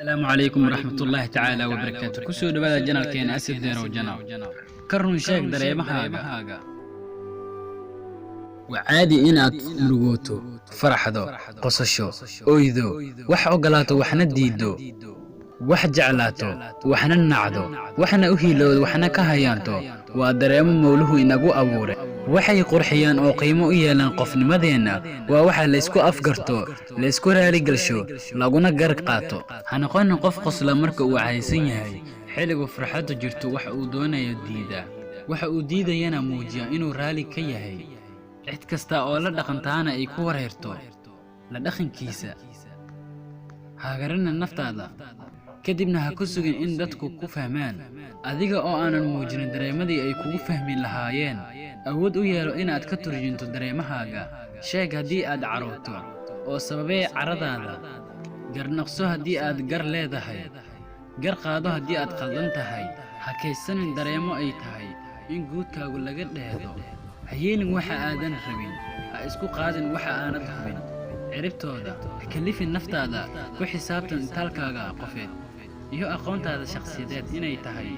السلام عليكم ورحمة الله تعالى وبركاته. كسو دبا جنال كين اسد ديرو جنال كرن شيك دريمهاغا وعادي إناد مرغوتو فرحدو قصشو اويدو wax ogolaato waxna diido wax jeclaato waxna nacdo waxna u hiilowdo waxna ka hayaanto waa dareemo mawluhu inagu abuuray waxay qurxiyaan oo qiimo u yeelan qofnimadeena waa waxa la isku afgarto la isku raali galsho laguna gar qaato hana qoon qof qosla marka uu haysan yahay xiligu farxadu jirto wax uu doonayo diida waxa uu diidayana muujiya inuu raali ka yahay cid kasta oo la dhaqantaana ay ku wareerto la dhaqankiisa haagarana naftaada kadibna ha ku sugin in dadku ku fahmaan adiga oo aanan muujin dareemadii ay kugu fahmi lahaayeen awood u yeelo inaad ka turjunto dareemahaaga sheeg hadii aad carooto oo sababay caradaada garnaqso hadii aad gar leedahay gar qaado hadii aad qaldan tahay ha kaysanin dareemo ay tahay in guudkaagu laga dheedo hayeen waxa aadan rabin ha isku qaadin waxa aanad hubin ciribtooda kalifin naftaada ku xisaabtan talkaaga qofeed iyo aqoontaada shakhsiyadeed inay tahay